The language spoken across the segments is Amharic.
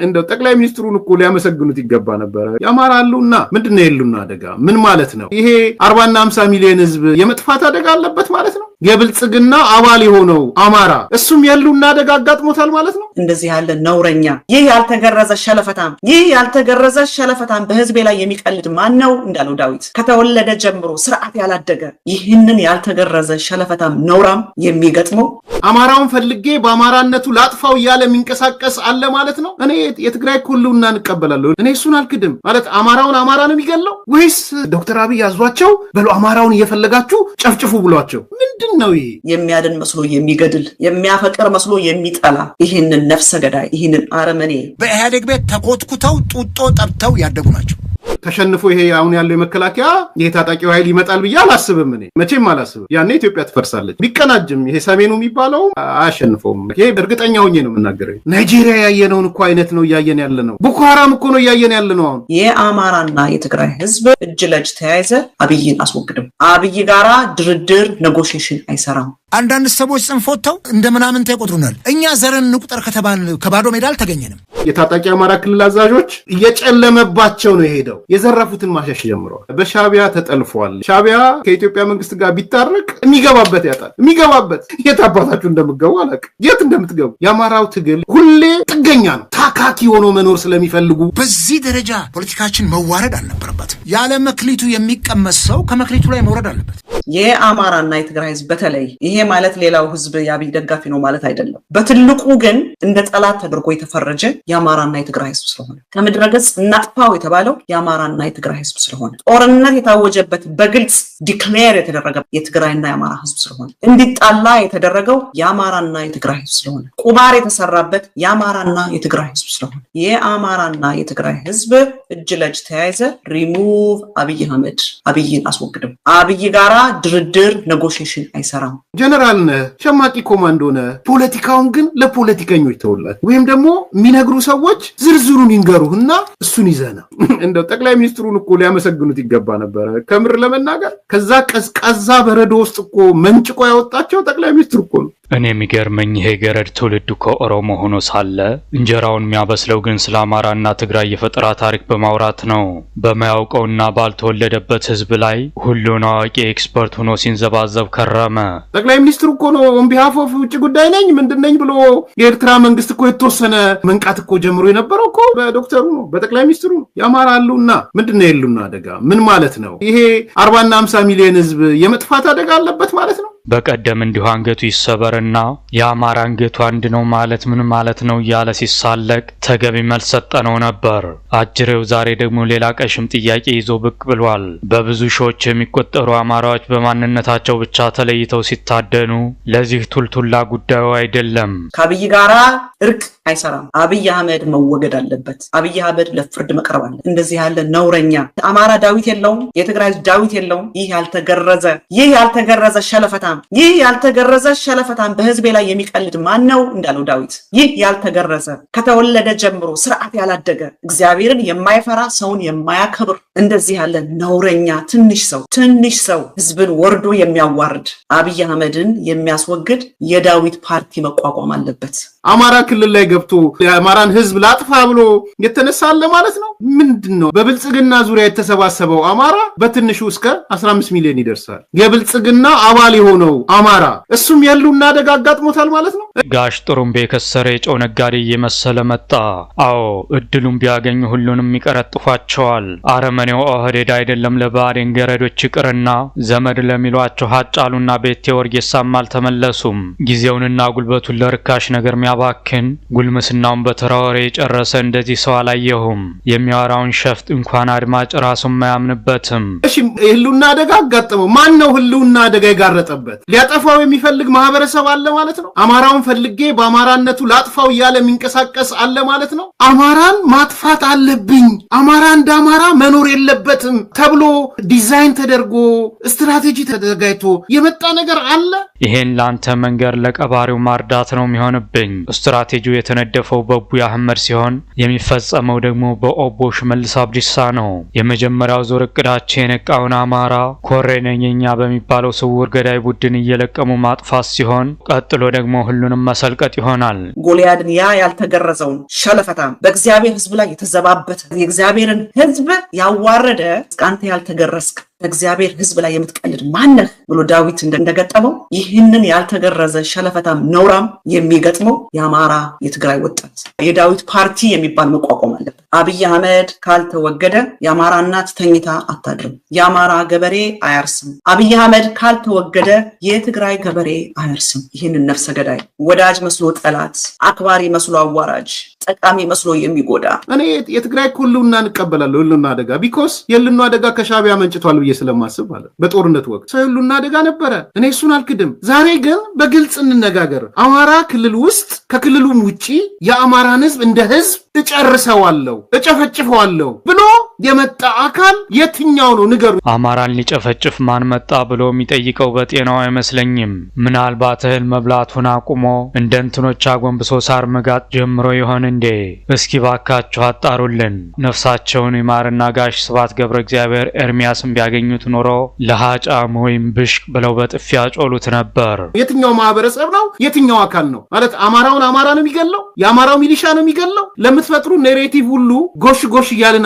እንደው ጠቅላይ ሚኒስትሩን እኮ ሊያመሰግኑት ይገባ ነበር። ያማራሉና ምንድነው የሉና አደጋ ምን ማለት ነው? ይሄ 40 እና 50 ሚሊዮን ህዝብ የመጥፋት አደጋ አለበት ማለት ነው። የብልጽግና አባል የሆነው አማራ እሱም የሉና አደጋ አጋጥሞታል ማለት ነው። እንደዚህ ያለ ነውረኛ ይህ ያልተገረዘ ሸለፈታም በህዝቤ ላይ የሚቀልድ ማን ነው እንዳለው ዳዊት ከተወለደ ጀምሮ ስርዓት ያላደገ ይህንን ያልተገረዘ ሸለፈታም ነውራም የሚገጥመው አማራውን ፈልጌ በአማራነቱ ላጥፋው እያለ የሚንቀሳቀስ አለ ማለት ነው። እኔ የትግራይ ሁሉና እንቀበላለሁ። እኔ እሱን አልክድም ማለት አማራውን አማራ ነው የሚገለው ወይስ ዶክተር አብይ ያዟቸው በሉ አማራውን እየፈለጋችሁ ጨፍጭፉ ብሏቸው ምንድነው? ይሄ የሚያድን መስሎ የሚገድል የሚያፈቅር መስሎ የሚጠላ ይህንን ነፍሰ ገዳይ ይህንን አረመኔ በኢህአዴግ ቤት ተኮትኩተው ጡጦ ጠብተው ያደጉ ናቸው። ተሸንፎ ይሄ አሁን ያለው የመከላከያ የታጣቂው ኃይል ይመጣል ብዬ አላስብም። እኔ መቼም አላስብም። ያኔ ኢትዮጵያ ትፈርሳለች። ቢቀናጅም ይሄ ሰሜኑ የሚባለው አያሸንፈውም። ይሄ እርግጠኛ ሆኜ ነው የምናገረው። ናይጄሪያ ያየነውን እኮ አይነት ነው እያየን ያለ ነው። ቦኮ ሃራም እኮ ነው እያየን ያለ ነው። አሁን የአማራና የትግራይ ህዝብ እጅ ለእጅ ተያይዘ አብይን አስወግድም። አብይ ጋራ ድርድር ኔጎሽዬሽን አይሰራም። አንዳንድ ሰዎች ጽንፍ ወጥተው እንደምናምን ተቆጥሩናል። እኛ ዘረን እንቁጠር ከተባል ከባዶ ሜዳ አልተገኘንም። የታጣቂ አማራ ክልል አዛዦች እየጨለመባቸው ነው የሄደው። የዘረፉትን ማሸሽ ጀምረዋል። በሻቢያ ተጠልፏል። ሻቢያ ከኢትዮጵያ መንግስት ጋር ቢታረቅ የሚገባበት ያጣል። የሚገባበት የት አባታችሁ እንደምትገቡ አላውቅም። የት እንደምትገቡ የአማራው ትግል ሁሌ ጥገኛ ነው። ታካኪ ሆኖ መኖር ስለሚፈልጉ በዚህ ደረጃ ፖለቲካችን መዋረድ አልነበረበትም። ያለ መክሊቱ የሚቀመስ ሰው ከመክሊቱ ላይ መውረድ አለበት። የአማራና የትግራይ ህዝብ በተለይ ይሄ ማለት ሌላው ህዝብ የአብይ ደጋፊ ነው ማለት አይደለም። በትልቁ ግን እንደ ጠላት ተደርጎ የተፈረጀ የአማራና የትግራይ ህዝብ ስለሆነ ከምድረ ገጽ እናጥፋው የተባለው የአማራና የትግራይ ህዝብ ስለሆነ ጦርነት የታወጀበት በግልጽ ዲክሌር የተደረገ የትግራይና የአማራ ህዝብ ስለሆነ እንዲጣላ የተደረገው የአማራና የትግራይ ህዝብ ስለሆነ ቁማር የተሰራበት የአማራና የትግራይ ህዝብ ስለሆነ የአማራና የትግራይ ህዝብ እጅ ለእጅ ተያይዘ ሪሙቭ አብይ አህመድ አብይን አስወግድም። አብይ ጋራ ድርድር ኔጎሽዬሽን አይሰራም። ጀነራል ነህ፣ ሸማቂ ኮማንዶ ነህ። ፖለቲካውን ግን ለፖለቲከኞች ተውላት፣ ወይም ደግሞ የሚነግሩ ሰዎች ዝርዝሩን ይንገሩህና እሱን ይዘና እንደው ጠቅላይ ሚኒስትሩን እኮ ሊያመሰግኑት ይገባ ነበር። ከምር ለመናገር ከዛ ቀዝቃዛ በረዶ ውስጥ እኮ መንጭቆ ያወጣቸው ጠቅላይ ሚኒስትሩ እኮ ነው። እኔ የሚገርመኝ ይሄ ገረድ ትውልድ ከኦሮሞ ሆኖ ሳለ እንጀራውን የሚያበስለው ግን ስለ አማራና ትግራይ የፈጠራ ታሪክ በማውራት ነው። በማያውቀውና ባልተወለደበት ህዝብ ላይ ሁሉን አዋቂ ኤክስፐርት ሆኖ ሲንዘባዘብ ከረመ። ጠቅላይ ሚኒስትሩ እኮ ነው ኦን ቢሃፍ ኦፍ ውጭ ጉዳይ ነኝ ምንድነኝ ብሎ የኤርትራ መንግስት እኮ የተወሰነ መንቃት እኮ ጀምሮ የነበረው እኮ በዶክተሩ ነው፣ በጠቅላይ ሚኒስትሩ ነው። ያማራሉና ምንድነው የሉና አደጋ ምን ማለት ነው? ይሄ 40 እና 50 ሚሊዮን ህዝብ የመጥፋት አደጋ አለበት ማለት ነው። በቀደም እንዲሁ አንገቱ ይሰበርና የአማራ አንገቱ አንድ ነው ማለት ምን ማለት ነው እያለ ሲሳለቅ ተገቢ መልስ ሰጠነው ነበር። አጅሬው ዛሬ ደግሞ ሌላ ቀሽም ጥያቄ ይዞ ብቅ ብሏል። በብዙ ሺዎች የሚቆጠሩ አማራዎች በማንነታቸው ብቻ ተለይተው ሲታደኑ ለዚህ ቱልቱላ ጉዳዩ አይደለም። ከአብይ ጋራ እርቅ አይሰራም። አብይ አህመድ መወገድ አለበት። አብይ አህመድ ለፍርድ መቅረብ አለ። እንደዚህ ያለ ነውረኛ አማራ ዳዊት የለውም፣ የትግራይ ዳዊት የለውም። ይህ ያልተገረዘ ሸለፈታም በህዝቤ ላይ የሚቀልድ ማን ነው እንዳለው ዳዊት ይህ ያልተገረዘ ከተወለደ ጀምሮ ስርዓት ያላደገ እግዚአብሔርን የማይፈራ ሰውን የማያከብር እንደዚህ ያለ ነውረኛ ትንሽ ሰው ህዝብን ወርዶ የሚያዋርድ አብይ አህመድን የሚያስወግድ የዳዊት ፓርቲ መቋቋም አለበት። አማራ ክልል ላይ ገብቶ የአማራን ህዝብ ላጥፋ ብሎ የተነሳለ ማለት ነው። ምንድነው? በብልጽግና ዙሪያ የተሰባሰበው አማራ በትንሹ እስከ 15 ሚሊዮን ይደርሳል። የብልጽግና አባል የሆነው አማራ እሱም የሉና አደጋ አጋጥሞታል ማለት ነው። ጋሽ ጥሩምቤ ከሰረ የጨው ነጋዴ እየመሰለ መጣ። አዎ እድሉን ቢያገኙ ሁሉንም ይቀረጥፏቸዋል። አረመኔው ኦህዴድ አይደለም ለባዴን ገረዶች ይቅርና ዘመድ ለሚሏቸው ሀጫሉና ቤቴ ወርጌሳም አልተመለሱም። ጊዜውንና ጉልበቱን ለርካሽ ነገር ሚያባክን ጉልምስናውን በተራወሬ የጨረሰ እንደዚህ ሰው አላየሁም። የሚያወራውን ሸፍጥ እንኳን አድማጭ ራሱን ማያምንበትም። እሺ ህልውና አደጋ አጋጠመው። ማን ነው ህልውና አደጋ የጋረጠበት? ሊያጠፋው የሚፈልግ ማህበረሰብ አለ ማለት ነው። አማራውን ፈልጌ በአማራነቱ ላጥፋው እያለ የሚንቀሳቀስ አለ ማለት ነው። አማራን ማጥፋት አለብኝ፣ አማራ እንደ አማራ መኖር የለበትም የለበትም ተብሎ ዲዛይን ተደርጎ ስትራቴጂ ተዘጋጅቶ የመጣ ነገር አለ። ይሄን ላንተ መንገር ለቀባሪው ማርዳት ነው የሚሆንብኝ። ስትራቴጂው የተነደፈው በአብይ አህመድ ሲሆን የሚፈጸመው ደግሞ በኦቦ ሽመልስ አብዲሳ ነው። የመጀመሪያው ዙር እቅዳቸው የነቃውን አማራ ኮሬነኛ በሚባለው ስውር ገዳይ ቡድን እየለቀሙ ማጥፋት ሲሆን ቀጥሎ ደግሞ ሁሉንም መሰልቀጥ ይሆናል። ጎልያድን ያ ያልተገረዘውን ሸለፈታም በእግዚአብሔር ሕዝብ ላይ የተዘባበተ የእግዚአብሔርን ሕዝብ ያዋረደ አንተ ያልተገረዝክ በእግዚአብሔር ሕዝብ ላይ የምትቀልድ ማነህ ብሎ ዳዊት እንደገጠመው ይህንን ያልተገረዘ ሸለፈታም ነውራም የሚገጥመው የአማራ የትግራይ ወጣት የዳዊት ፓርቲ የሚባል መቋቋም አለበት። አብይ አህመድ ካልተወገደ የአማራ እናት ተኝታ አታድርም፣ የአማራ ገበሬ አያርስም። አብይ አህመድ ካልተወገደ የትግራይ ገበሬ አያርስም። ይህንን ነፍሰ ገዳይ ወዳጅ መስሎ ጠላት፣ አክባሪ መስሎ አዋራጅ፣ ጠቃሚ መስሎ የሚጎዳ እኔ የትግራይ ህልውና እንቀበላለሁ። ህልውና አደጋ ቢኮዝ የህልውና አደጋ ከሻቢያ መንጭቷል ብዬ ስለማስብ ማለት በጦርነት ወቅት ህልውና አደጋ ነበረ። እኔ እሱን አልክድም። ዛሬ ግን በግልጽ እንነጋገር። አማራ ክልል ውስጥ ከክልሉም ውጪ የአማራን ህዝብ እንደ ህዝብ እጨርሰዋለሁ እጨፈጭፈዋለሁ ብሎ የመጣ አካል የትኛው ነው ንገሩ። አማራን ሊጨፈጭፍ ማን መጣ ብሎ የሚጠይቀው በጤናው አይመስለኝም። ምናልባት እህል መብላቱን አቁሞ እንደ እንትኖች አጎንብሶ ሳር መጋጥ ጀምሮ ይሆን እንዴ? እስኪ ባካችሁ አጣሩልን። ነፍሳቸውን ይማርና ጋሽ ስብሐት ገብረ እግዚአብሔር ኤርሚያስን ቢያገኙት ኖሮ ለሃጫም ወይም ብሽቅ ብለው በጥፊ ያጮሉት ነበር። የትኛው ማህበረሰብ ነው የትኛው አካል ነው ማለት አማራውን አማራ ነው የሚገለው? የአማራው ሚሊሻ ነው የሚገለው? ለምትፈጥሩ ኔሬቲቭ ሁሉ ጎሽ ጎሽ እያልን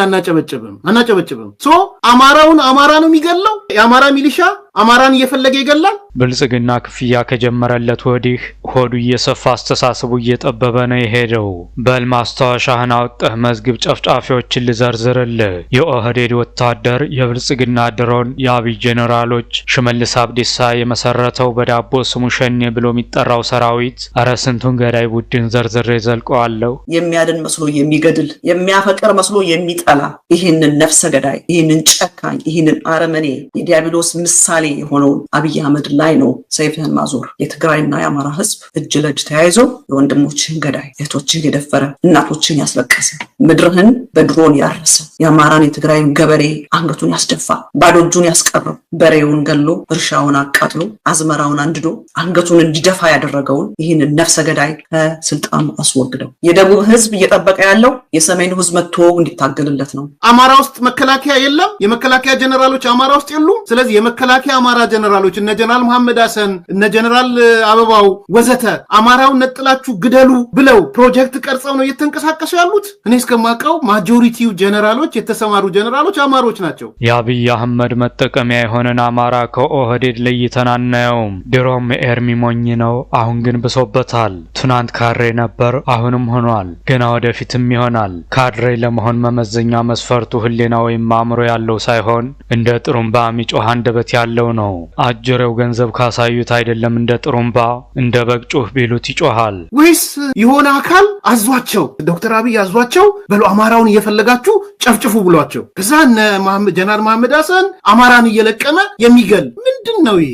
አናጨበጭብም። ሶ አማራውን አማራ ነው የሚገለው? የአማራ ሚሊሻ አማራን እየፈለገ ይገላል። ብልጽግና ክፍያ ከጀመረለት ወዲህ ሆዱ እየሰፋ አስተሳሰቡ እየጠበበ ነው የሄደው። በል ማስታወሻህን አውጥተህ መዝግብ ጨፍጫፊዎችን ልዘርዝርልህ። የኦህዴድ ወታደር፣ የብልጽግና ድሮን፣ የአብይ ጄኔራሎች፣ ሽመልስ አብዲሳ የመሰረተው በዳቦ ስሙ ሸኔ ብሎ የሚጠራው ሰራዊት፣ እረ ስንቱን ገዳይ ቡድን ዘርዝሬ ዘልቀዋለሁ። የሚያድን መስሎ የሚገድል የሚያፈቅር መስሎ የሚጠላ ይህንን ነፍሰ ገዳይ ይህንን ጨካኝ ይህንን አረመኔ የዲያብሎስ ምሳሌ የሆነውን አብይ አህመድ ላይ ነው ሰይፍህን ማዞር። የትግራይና የአማራ ህዝብ እጅ ለእጅ ተያይዞ የወንድሞችን ገዳይ እህቶችን የደፈረ እናቶችን ያስለቀሰ ምድርህን በድሮን ያረሰ የአማራን የትግራይን ገበሬ አንገቱን ያስደፋ ባዶ እጁን ያስቀረው በሬውን ገሎ እርሻውን አቃጥሎ አዝመራውን አንድዶ አንገቱን እንዲደፋ ያደረገውን ይህንን ነፍሰ ገዳይ ከስልጣኑ አስወግደው። የደቡብ ህዝብ እየጠበቀ ያለው የሰሜኑ ህዝብ መጥቶ እንዲታገልለት ነው። አማራ ውስጥ መከላከያ የለም። የመከላከያ ጀነራሎች አማራ ውስጥ የሉም። ስለዚህ የመከላከያ አማራ ጀነራሎች እነ ጀነራል መሐመድ ሐሰን እነ ጀነራል አበባው ወዘተ አማራውን ነጥላችሁ ግደሉ ብለው ፕሮጀክት ቀርጸው ነው እየተንቀሳቀሱ ያሉት። እኔ እስከማውቀው ማጆሪቲው ጀነራሎች የተሰማሩ ጀነራሎች አማሮች ናቸው። የአብይ አህመድ መጠቀሚያ የሆነን አማራ ከኦህዴድ ለይተን አናየውም። ድሮም ኤርሚ ሞኝ ነው፣ አሁን ግን ብሶበታል። ትናንት ካድሬ ነበር፣ አሁንም ሆኗል፣ ገና ወደፊትም ይሆናል። ካድሬ ለመሆን መመዘኛ መስፈርቱ ህሊና ወይም አእምሮ ያለው ሳይሆን እንደ ጥሩምባ የሚጮህ አንደበት ያለው ነው። አጀሬው ገንዘብ ካሳዩት አይደለም እንደ ጥሩምባ እንደ በግ ጮህ ቢሉት ይጮሃል። ወይስ የሆነ አካል አዟቸው ዶክተር አብይ አዟቸው በሉ አማራውን እየፈለጋችሁ ጨፍጭፉ ብሏቸው ከዛ ጀነራል መሐመድ ሐሰን አማራን እየለቀመ የሚገል ምንድን ነው ይሄ?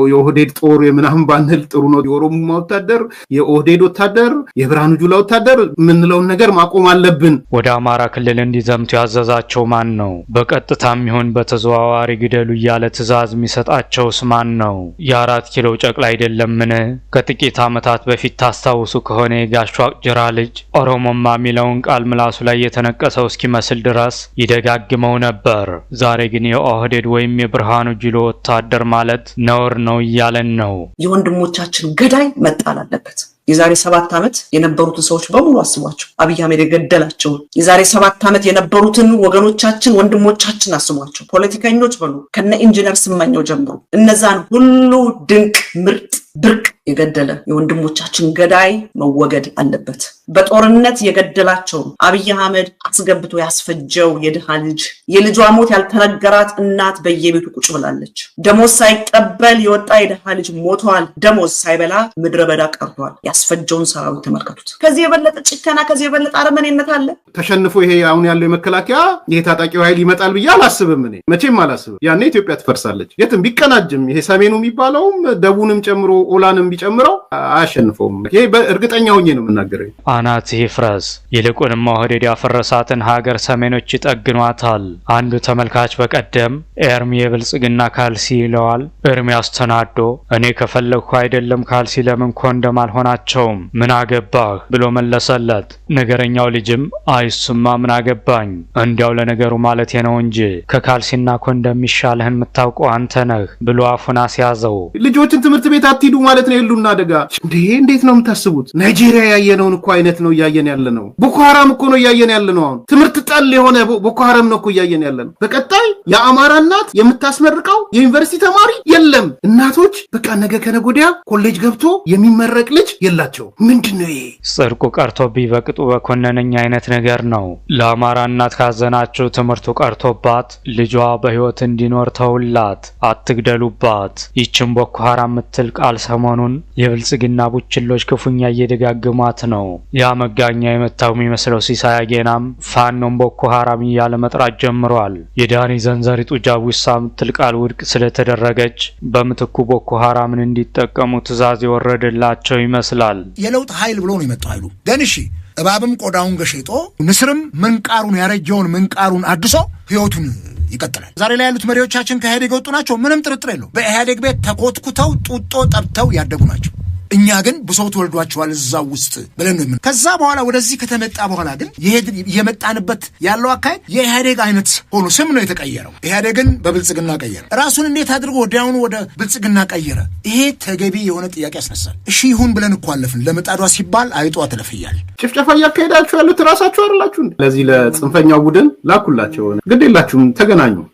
የኦህዴድ ጦር የምናምን ባንል ጥሩ ነው። የኦሮሞ ወታደር፣ የኦህዴድ ወታደር፣ የብርሃኑ ጁላ ወታደር የምንለውን ነገር ማቆም አለብን። ወደ አማራ ክልል እንዲዘምቱ ያዘዛቸው ማን ነው? በቀጥታም ይሁን በተዘዋዋሪ ግደሉ እያለ ትዕዛዝ የሚሰጣቸውስ ማን ነው? የ4 ኪሎ ጨቅላ አይደለምን? ከጥቂት ዓመታት በፊት ታስታውሱ ከሆነ የጋሽ ዋቅጅራ ልጅ ኦሮሞማ የሚለውን ቃል ምላሱ ላይ የተነቀሰው እስኪመስል ድረስ ይደጋግመው ነበር። ዛሬ ግን የኦህዴድ ወይም የብርሃኑ ጁላ ወታደር ማለት ነውር ነው እያለን ነው። የወንድሞቻችን ገዳይ መጣል አለበት። የዛሬ 7 ዓመት የነበሩትን ሰዎች በሙሉ አስቧቸው። አብይ አህመድ የገደላቸው የዛሬ 7 ዓመት የነበሩትን ወገኖቻችን ወንድሞቻችን አስቧቸው። ፖለቲከኞች በሉ ከነ ኢንጂነር ስመኘው ጀምሮ እነዛን ሁሉ ድንቅ ምርጥ ብርቅ የገደለ የወንድሞቻችን ገዳይ መወገድ አለበት። በጦርነት የገደላቸው አብይ አህመድ አስገብቶ ያስፈጀው የድሃ ልጅ የልጇ ሞት ያልተነገራት እናት በየቤቱ ቁጭ ብላለች። ደሞዝ ሳይቀበል የወጣ የድሃ ልጅ ሞቷል። ደሞዝ ሳይበላ ምድረ በዳ ቀርቷል። ያስፈጀውን ሰራዊት ተመልከቱት። ከዚህ የበለጠ ጭከና ከዚህ የበለጠ አረመኔነት አለ? ተሸንፎ ይሄ አሁን ያለው የመከላከያ ይሄ ታጣቂው ኃይል ይመጣል ብዬ አላስብም። እኔ መቼም አላስብም። ያኔ ኢትዮጵያ ትፈርሳለች። የትም ቢቀናጅም ይሄ ሰሜኑ የሚባለውም ደቡንም ጨምሮ ኦላንም ቢጨምረው አያሸንፈውም። ይሄ በእርግጠኛ ሆኜ ነው የምናገረው። አናት ይፍረስ። ይልቁንም ኦህዴድ ያፈረሳትን ሀገር ሰሜኖች ይጠግኗታል። አንዱ ተመልካች በቀደም ኤርሚ የብልጽግና ካልሲ ይለዋል። ኤርሚያስ ተናዶ እኔ ከፈለኩ አይደለም ካልሲ ለምን ኮንደም አልሆናቸውም ምን አገባህ ብሎ መለሰለት። ነገረኛው ልጅም አይሱማ ምን አገባኝ እንዲያው ለነገሩ ማለት ነው እንጂ ከካልሲና ኮንደም ይሻልህን የምታውቀው አንተ ነህ ብሎ አፉን አስያዘው። ልጆችን ትምህርት ቤት አትሂዱ ማለት ነው የሉና አደጋ እንዴት ነው የምታስቡት? ናይጄሪያ ያየነውን እኮ አይነት ነው እያየን ያለ ነው። ቦኮ ሐራም እኮ ነው እያየን ያለ ነው። አሁን ትምህርት ጠል የሆነ ቦኮ ሐራም ነው እኮ እያየን ያለ ነው። በቀጣይ የአማራ እናት የምታስመርቀው የዩኒቨርሲቲ ተማሪ የለም። እናቶች በቃ ነገ ከነገ ወዲያ ኮሌጅ ገብቶ የሚመረቅ ልጅ የላቸው። ምንድነው ይሄ? ጽድቁ ቀርቶብኝ በቅጡ በኮነነኝ አይነት ነገር ነው። ለአማራ እናት ካዘናችሁ ትምህርቱ ቀርቶባት ልጇ በህይወት እንዲኖር ተውላት፣ አትግደሉባት። ይችን ቦኮ ሐራም የምትል ቃል ሰሞኑን የብልጽግና ቡችሎች ክፉኛ እየደጋገሟት ነው። ያ መጋኛ የመታው የሚመስለው ሲሳይ አጌናም ፋኖም ቦኮ ሐራም እያለ መጥራት ጀምሯል። የዳኒ ዘንዘሪጡ ጃዊሳ የምትል ቃል ውድቅ ስለተደረገች በምትኩ ቦኮ ሐራምን እንዲጠቀሙ ትዕዛዝ የወረደላቸው ይመስላል። የለውጥ ኃይል ብሎ ነው የመጣው ኃይሉ። ደንሺ እባብም ቆዳውን ገሸጦ ንስርም ምንቃሩን ያረጀውን ምንቃሩን አድሶ ህይወቱን ይቀጥላል። ዛሬ ላይ ያሉት መሪዎቻችን ከኢህአዴግ የወጡ ናቸው። ምንም ጥርጥር የለው። በኢህአዴግ ቤት ተኮትኩተው ጡጦ ጠብተው ያደጉ ናቸው። እኛ ግን ብሶት ወልዷቸዋል እዛው ውስጥ ብለን ነው። ከዛ በኋላ ወደዚህ ከተመጣ በኋላ ግን የመጣንበት ያለው አካሄድ የኢህአዴግ አይነት ሆኖ ስም ነው የተቀየረው። ኢህአዴግን በብልጽግና ቀየረ። ራሱን እንዴት አድርጎ ወዲያውኑ ወደ ብልጽግና ቀየረ? ይሄ ተገቢ የሆነ ጥያቄ ያስነሳል። እሺ ይሁን ብለን እኮ አለፍን። ለምጣዷ ሲባል አይጧ ትለፍያል። ጭፍጨፋ እያካሄዳችሁ ያሉት ራሳችሁ አይደላችሁ? ለዚህ ለጽንፈኛው ቡድን ላኩላቸው። ግድ የላችሁም፣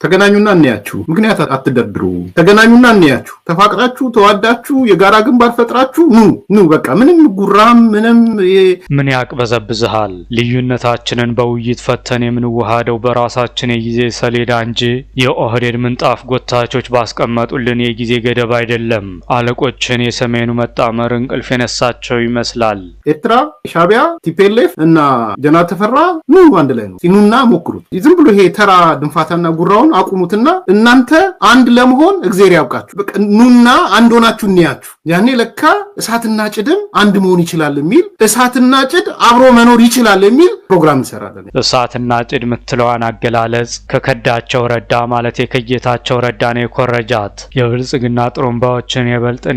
ተገናኙና እንያችሁ። ምክንያት አትደርድሩ። ተገናኙና እንያችሁ። ተፋቅራችሁ ተዋዳችሁ የጋራ ግንባር ፈጥራችሁ ኑ በቃ ምንም ጉራም ምን ያቅበዘብዝሃል? ልዩነታችንን በውይይት ፈተን የምንዋሃደው በራሳችን የጊዜ ሰሌዳ እንጂ የኦህዴድ ምንጣፍ ጎታቾች ባስቀመጡልን የጊዜ ገደብ አይደለም። አለቆችን የሰሜኑ መጣመር እንቅልፍ የነሳቸው ይመስላል። ኤርትራ፣ ሻቢያ፣ ቲፒኤልኤፍ እና ጀነራል ተፈራ ኑ አንድ ላይ ነው ሲኑና ሞክሩት። ዝም ብሎ ይሄ ተራ ድንፋታና ጉራውን አቁሙትና እናንተ አንድ ለመሆን እግዚአብሔር ያውቃችሁ። በቃ ኑና አንድ ሆናችሁ እንያችሁ። ያኔ ለካ እሳትና ጭድም አንድ መሆን ይችላል የሚል እሳትና ጭድ አብሮ መኖር ይችላል የሚል ፕሮግራም እንሰራለን። እሳትና ጭድ ምትለዋን አገላለጽ ከከዳቸው ረዳ ማለት የከየታቸው ረዳን የኮረጃት የብልጽግና ጥሩምባዎችን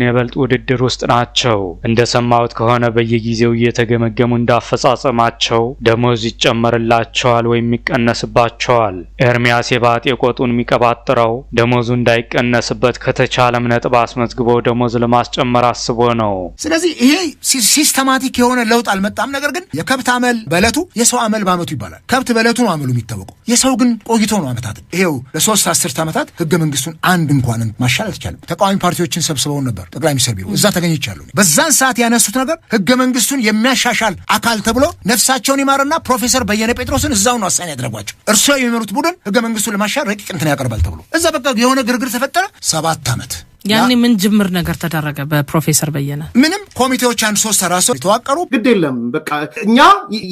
የበልጥ ውድድር ውስጥ ናቸው። እንደሰማሁት ከሆነ በየጊዜው እየተገመገሙ እንዳፈጻጸማቸው ደሞዝ ይጨመርላቸዋል ወይም ይቀነስባቸዋል። ኤርሚያስ የባጤ ቆጡን የሚቀባጥረው ደሞዙ እንዳይቀነስበት ከተቻለም ነጥብ አስመዝግቦ ደሞዝ ለማስጨመር አስቦ ነው። ስለዚህ ይሄ ሲስተማቲክ የሆነ ለውጥ አልመጣም። ነገር ግን የከብት አመል በዕለቱ የሰው አመል በዓመቱ ይባላል። ከብት በዕለቱ ነው አመሉ የሚታወቀው። የሰው ግን ቆይቶ ነው ዓመታት። ይሄው ለ3 10 ዓመታት ህገ መንግስቱን አንድ እንኳን ማሻል አልቻለም። ተቃዋሚ ፓርቲዎችን ሰብስበውን ነበር ጠቅላይ ሚኒስትር ቢሮ እዛ ተገኝቻለሁ። በዛን ሰዓት ያነሱት ነገር ህገ መንግስቱን የሚያሻሻል አካል ተብሎ ነፍሳቸውን ይማርና ፕሮፌሰር በየነ ጴጥሮስን እዛው ነው አሳኝ ያደረጓቸው። እርስዎ የሚመሩት ቡድን ህገ መንግስቱን ለማሻል ረቂቅ እንትን ያቀርባል ተብሎ እዛ በቃ የሆነ ግርግር ተፈጠረ። 7 ዓመት ያኔ ምን ጅምር ነገር ተደረገ? በፕሮፌሰር በየነ ምንም ኮሚቴዎች 1-3 ተራሰው የተዋቀሩ ግድ የለም። በቃ እኛ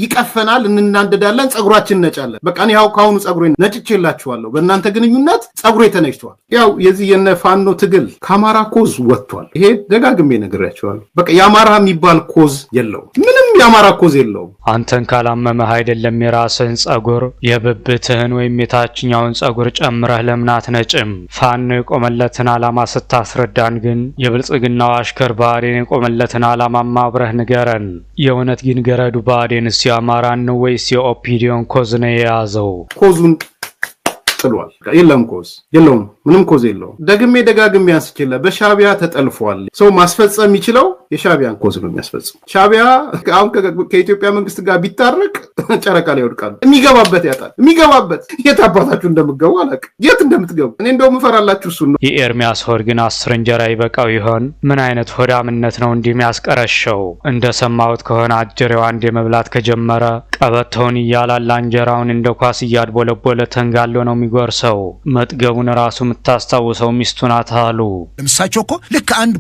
ይቀፈናል፣ እንናንደዳለን፣ ጸጉራችን ነጫለን። በቃ እኔ ያው ካሁኑ ጸጉሬን ነጭቼላችኋለሁ። በእናንተ ግንኙነት ጸጉሬ ተነጭቷል። ያው የዚህ የነ ፋኖ ትግል ከአማራ ኮዝ ወጥቷል። ይሄ ደጋግሜ ነግሬያችኋለሁ። በቃ የአማራ የሚባል ኮዝ የለውም። ምንም የአማራ ኮዝ የለውም። አንተን ካላመመህ አይደለም የራስህን ጸጉር የብብትህን ወይም የታችኛውን ጸጉር ጨምረህ ለምን አትነጭም? ፋኖ የቆመለትን ዓላማ አስረዳን። ግን የብልጽግናው አሽከር ብአዴን የቆመለትን ዓላማማ አብረህ ንገረን። የእውነት ግን ገረዱ ብአዴንስ የአማራን ነው ወይስ የኦፒዲዮን ኮዝ ነው የያዘው? ኮዙን ጥሏል። የለም ኮዝ የለውም። ምንም ኮዝ የለውም። ደጋግሜ አንስቼላ በሻቢያ ተጠልፏል። ሰው ማስፈጸም የሚችለው የሻቢያን ኮዝ ነው የሚያስፈጽም። ሻቢያ አሁን ከኢትዮጵያ መንግስት ጋር ቢታረቅ ጨረቃ ላይ ይወድቃል። የሚገባበት ያጣል። የሚገባበት የት አባታችሁ እንደምትገቡ አላውቅም። የት እንደምትገቡ እኔ እንደውም እፈራላችሁ እሱን ነው። የኤርሚያስ ሆድ ግን 10 እንጀራ ይበቃው ይሆን? ምን አይነት ሆዳምነት ነው እንዲህ የሚያስቀረሸው? እንደሰማሁት ከሆነ አጀሬው አንድ የመብላት ከጀመረ ቀበቶውን እያላላ እንጀራውን እንደ ኳስ እያድቦለቦለ ተንጋሎ ነው የሚጎርሰው። መጥገቡን ራሱ የምታስታውሰው ሚስቱ ናት አሉ። ለምሳቸው እኮ ልክ አንድ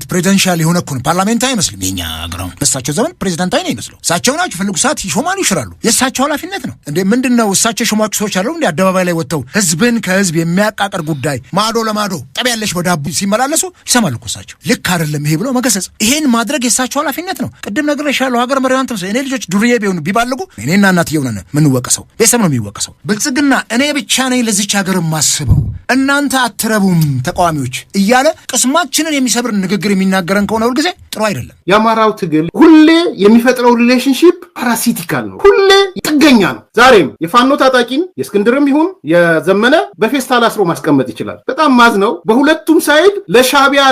ፕሬዚደንሻል የሆነ እኮ ነው፣ ፓርላሜንታዊ አይመስልም። የኛ ግራውንድ በእሳቸው ዘመን ፕሬዚደንታዊ ነው ይመስለው። እሳቸው ናቸው የፈለጉ ሰዓት ይሾማሉ ይሽራሉ። የእሳቸው ኃላፊነት ነው እንዴ? ምንድነው እሳቸው የሾሟቸው ሰዎች አሉ እንዴ? አደባባይ ላይ ወጥተው ህዝብን ከህዝብ የሚያቃቅር ጉዳይ ማዶ ለማዶ ጠብ ያለሽ በዳቡ ሲመላለሱ ይሰማሉ እኮ እሳቸው። ልክ አይደለም ይሄ ብሎ መገሰጽ፣ ይሄን ማድረግ የእሳቸው ኃላፊነት ነው። ቅድም ነግሬሻለሁ፣ ሀገር መሪዋን ተምሰ እኔ ልጆች ዱርዬ ቢሆኑ ቢባልጉ እኔና እናትየው ነን የምንወቀሰው፣ ቤተሰብ ነው የሚወቀሰው። ብልጽግና እኔ ብቻ ነኝ ለዚች ሀገር የማስበው እናንተ አትረቡም ተቃዋሚዎች እያለ ቅስማችንን የሚሰብር ንግግር የሚናገረን ከሆነ ሁልጊዜ ጥሩ አይደለም። የአማራው ትግል ሁሌ የሚፈጥረው ሪሌሽንሺፕ ፓራሲቲካል ነው፣ ሁሌ ጥገኛ ነው። ዛሬም የፋኖ ታጣቂን የእስክንድርም ይሁን የዘመነ በፌስታል አስሮ ማስቀመጥ ይችላል። በጣም ማዝ ነው። በሁለቱም ሳይድ ለሻቢያ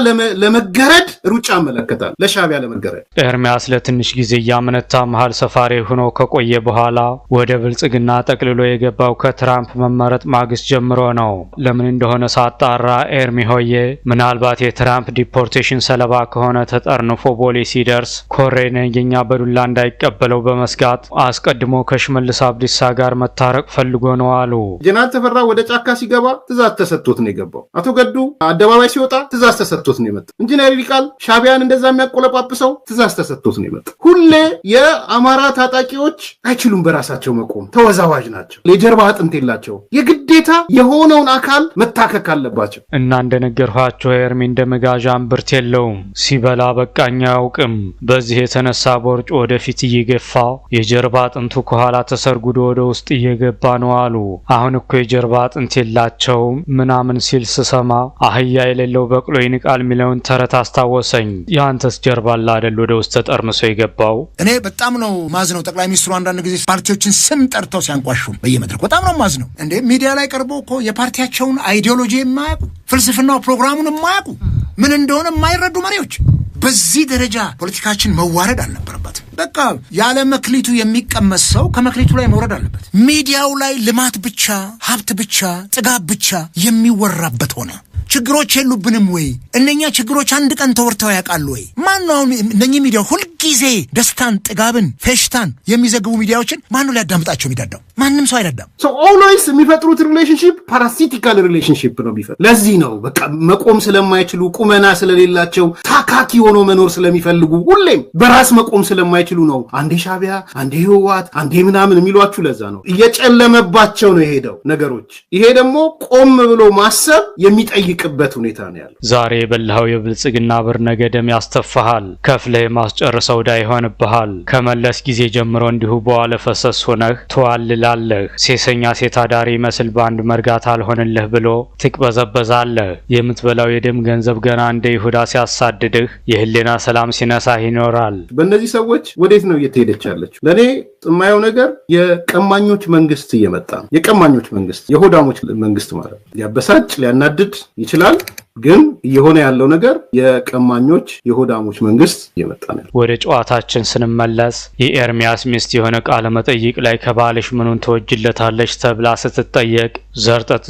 ለመገረድ ሩጫ አመለከታል። ለሻቢያ ለመገረድ ኤርሚያስ ለትንሽ ጊዜ እያመነታ መሃል ሰፋሪ ሆኖ ከቆየ በኋላ ወደ ብልጽግና ጠቅልሎ የገባው ከትራምፕ መመረጥ ማግስት ጀምሮ ነው። ለምን እንደሆነ ሳጣራ ኤርሚ ሆዬ ምናልባት የትራምፕ ዲፖርቴሽን ሰለባ ከሆነ ተጠርንፎ ቦሌ ሲደርስ ኮሬነኛ በዱላ እንዳይቀበለው በመስጋት አስቀድሞ ከሽመልስ አብዲሳ ጋር መታረቅ ፈልጎ ነው አሉ። ጀነራል ተፈራ ወደ ጫካ ሲገባ ትእዛዝ ተሰጥቶት ነው የገባው። አቶ ገዱ አደባባይ ሲወጣ ትእዛዝ ተሰጥቶት ነው የመጣው። ኢንጂነር ይልቃል ሻቢያን እንደዛ የሚያቆለጳጵሰው ትእዛዝ ተሰጥቶት ነው የመጣው። ሁሌ የአማራ ታጣቂዎች አይችሉም በራሳቸው መቆም፣ ተወዛዋዥ ናቸው፣ የጀርባ አጥንት የላቸው፣ የግዴታ የሆነውን አካል መታከክ አለባቸው። እና እንደነገርኋቸው ኤርሚ እንደ መጋዣ እምብርት የለውም፣ ሲበላ በቃኝ አያውቅም። በዚህ የተነሳ ቦርጭ ወደፊት እየገፋ የጀርባ አጥንቱ ከኋላ ተሰርጉዶ ወደ ውስጥ እየገባ ነው አሉ። አሁን እኮ የጀርባ አጥንት የላቸውም ምናምን ሲል ስሰማ አህያ የሌለው በቅሎ ይንቃል የሚለውን ተረት አስታወሰኝ። የአንተስ ጀርባ አለ አይደል ወደ ውስጥ ተጠርምሶ የገባው? እኔ በጣም ነው ማዝነው። ጠቅላይ ሚኒስትሩ አንዳንድ ጊዜ ፓርቲዎችን ስም ጠርተው ሲያንቋሹም በየመድረኩ በጣም ነው ማዝነው። እንዴ ሚዲያ ላይ ቀርቦ እኮ የፓርቲያቸውን አይዲዮሎጂ የማያውቁ ፍልስፍናው ፕሮግራሙን የማያውቁ ምን እንደሆነ የማይረዱ መሪዎች። በዚህ ደረጃ ፖለቲካችን መዋረድ አልነበረበትም። በቃ ያለ መክሊቱ የሚቀመስ ሰው ከመክሊቱ ላይ መውረድ አለበት። ሚዲያው ላይ ልማት ብቻ፣ ሀብት ብቻ፣ ጥጋብ ብቻ የሚወራበት ሆነ። ችግሮች የሉብንም ወይ? እነኛ ችግሮች አንድ ቀን ተወርተው ያውቃሉ ወይ? ማነው እነኚህ ሚዲያው ሁልጊዜ ደስታን፣ ጥጋብን፣ ፌሽታን የሚዘግቡ ሚዲያዎችን ማነው ሊያዳምጣቸው የሚዳዳው? ማንም ሰው አይዳዳም። ኦልዌይስ የሚፈጥሩት ሪሌሽንሺፕ ፓራሲቲካል ሪሌሽንሺፕ ነው የሚፈጥሩት። ለዚህ ነው በቃ መቆም ስለማይችሉ ቁመና ስለሌላቸው ታካኪ ሆኖ መኖር ስለሚፈልጉ ሁሌም በራስ መቆም ስለማይችሉ ነው አንዴ ሻቢያ አንዴ ህወሓት አንዴ ምናምን የሚሏችሁ። ለዛ ነው እየጨለመባቸው ነው የሄደው ነገሮች። ይሄ ደግሞ ቆም ብሎ ማሰብ የሚጠይቅበት ሁኔታ ነው ያለው። ዛሬ የበላኸው የብልጽግና ብር ነገ ደም ያስተፋሃል፣ ከፍለህ ማስጨርሰው ዳ ይሆንብሃል። ከመለስ ጊዜ ጀምሮ እንዲሁ በዋለ ፈሰስ ሆነህ ትዋልላለህ። ሴሰኛ ሴት አዳሪ መስል ባንድ መርጋት አልሆንልህ ብሎ ትቅበዘበዛለህ። የምትበላው የደም ገንዘብ ገና እንደ ይሁዳ ሲያሳድድህ የህሊና ሰላም ሲነሳህ ይኖራል። በእነዚህ ሰዎች ወዴት ነው እየተሄደች ያለችው? ለእኔ ጥማየው ነገር የቀማኞች መንግስት እየመጣ ነው። የቀማኞች መንግስት፣ የሆዳሞች መንግስት ማለት ነው። ሊያበሳጭ ሊያናድድ ይችላል፣ ግን እየሆነ ያለው ነገር የቀማኞች የሆዳሞች መንግስት እየመጣ ነው። ወደ ጨዋታችን ስንመለስ የኤርሚያስ ሚስት የሆነ ቃለ መጠይቅ ላይ ከባልሽ ምኑን ተወጅለታለች ተብላ ስትጠየቅ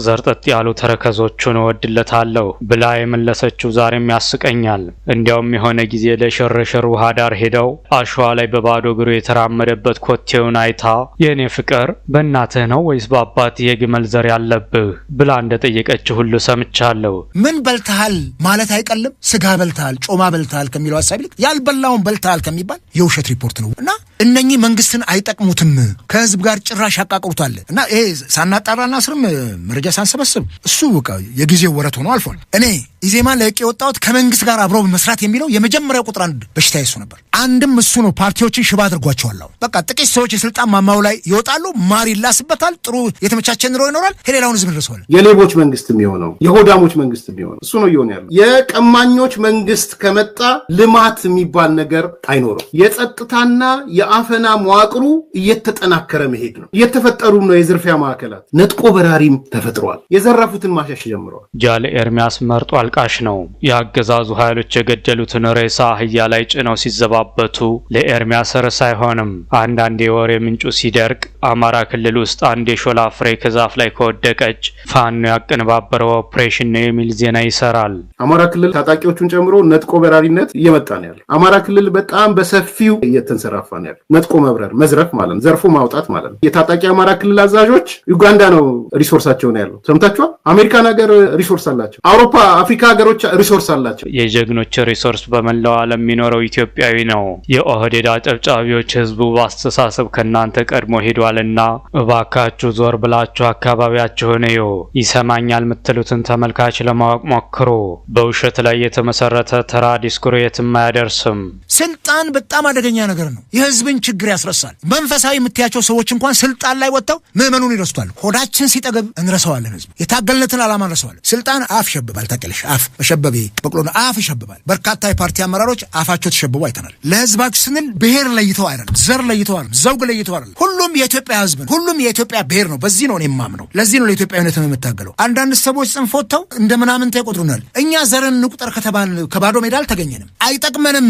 ዘርጠጥ ያሉ ተረከዞቹን እወድለታለሁ ብላ የመለሰችው ዛሬም ያስቀኛል። እንዲያውም የሆነ ጊዜ ለሽርሽር ውሃ ዳር ሄደው አሸዋ ላይ በባዶ እግሩ የተራመደበት ኮቴውን አይታ የኔ ፍቅር በእናትህ ነው ወይስ በአባትህ የግመል ዘር ያለብህ ብላ እንደጠየቀችው ሁሉ ሰምቻለሁ። ምን በልተሃል ማለት አይቀልም። ስጋ በልተሃል፣ ጮማ በልተሃል ከሚለው ሐሳብ ይልቅ ያልበላውን በልተሃል ከሚባል የውሸት ሪፖርት ነው እና እነኚህ መንግስትን አይጠቅሙትም፣ ከህዝብ ጋር ጭራሽ ያቃቅሩታል። እና ይሄ ሳናጣራና ስርም መረጃ ሳንሰበስብ እሱ በቃ የጊዜው ወረት ሆኖ አልፏል። እኔ ኢዜማ ለቄ የወጣሁት ከመንግስት ጋር አብሮ መስራት የሚለው የመጀመሪያው ቁጥር አንድ በሽታ እሱ ነበር። አንድም እሱ ነው ፓርቲዎችን ሽባ አድርጓቸዋል። በቃ ጥቂት ሰዎች የስልጣን ማማው ላይ ይወጣሉ፣ ማር ይላስበታል፣ ጥሩ የተመቻቸ ኑሮ ይኖራል፣ ሌላውን ህዝብ ድረሰዋል። የሌቦች መንግስት የሚሆነው የሆዳሞች መንግስት የሚሆነው እሱ ነው እየሆነ ያለው። የቀማኞች መንግስት ከመጣ ልማት የሚባል ነገር አይኖርም። የጸጥታና የአፈና መዋቅሩ እየተጠናከረ መሄድ ነው። እየተፈጠሩም ነው የዝርፊያ ማዕከላት፣ ነጥቆ በራሪም ተፈጥሯል። የዘረፉትን ማሸሽ ጀምረዋል። ጃል ኤርሚያስ መርጦ አልቃሽ ነው። የአገዛዙ ኃይሎች የገደሉትን ሬሳ አህያ ላይ ጭነው ሲዘባበቱ ለኤርሚያስ ርዕስ አይሆንም። አንዳንዴ የወሬ ምንጩ ሲደርቅ አማራ ክልል ውስጥ አንድ የሾላ ፍሬ ከዛፍ ላይ ከወደቀች ፋኖ ያቀነባበረው ኦፕሬሽን ነው የሚል ዜና ይሰራል። አማራ ክልል ታጣቂዎቹን ጨምሮ ነጥቆ በራሪነት እየመጣ ነው ያለው። አማራ ክልል በጣም በሰፊው እየተንሰራፋ ነው ያለው። ነጥቆ መብረር፣ መዝረፍ ማለት ነው፣ ዘርፎ ማውጣት ማለት ነው። የታጣቂ አማራ ክልል አዛዦች ዩጋንዳ ነው ሪሶርሳቸው ነው ያለው። ሰምታችኋል? አሜሪካን ሀገር ሪሶርስ አላቸው። አውሮፓ፣ አፍሪካ ሀገሮች ሪሶርስ አላቸው። የጀግኖች ሪሶርስ በመላው ዓለም የሚኖረው ኢትዮጵያዊ ነው። የኦህዴድ አጨብጫቢዎች ህዝቡ በአስተሳሰብ ከእናንተ ቀድሞ ሄዷልና እባካችሁ ዞር ብላችሁ አካባቢያችሁን እዩ። ይሰማኛል የምትሉትን ተመልካች ለማወቅ ሞክሩ። በውሸት ላይ የተመሰረተ ተራ ዲስኩር የትም አያደርስም። ስልጣን በጣም አደገኛ ነገር ነው። የህዝብን ችግር ያስረሳል። መንፈሳዊ የምትያቸው ሰዎች እንኳን ስልጣን ላይ ወጥተው ምዕመኑን ይረስቷል። ሆዳችን ሲጠገብ እንረሳዋለን። ህዝብ የታገልነትን ዓላማ እንረሳዋለን። ስልጣን አፍ ይሸብባል። ታውቂያለሽ? አፍ መሸበቤ በቅሎ አፍ ይሸብባል። በርካታ የፓርቲ አመራሮች አፋቸው ተሸብቦ አይተናል። ለህዝባችን ስንል ብሔር ለይተው አይደለም፣ ዘር ለይተው አይደለም፣ ዘውግ ለይተው አይደለም። ሁሉም የኢትዮጵያ ህዝብ ነው። ሁሉም የኢትዮጵያ ብሔር ነው። በዚህ ነው የማምነው። ለዚህ ነው ለኢትዮጵያዊነት የምታገለው። አንዳንድ ሰዎች ጽንፍ ወጥተው እንደ ምናምን ይቆጥሩናል። እኛ ዘርን እንቁጠር ከተባልን ከባዶ ሜዳ አልተገኘንም። አይጠቅመንም።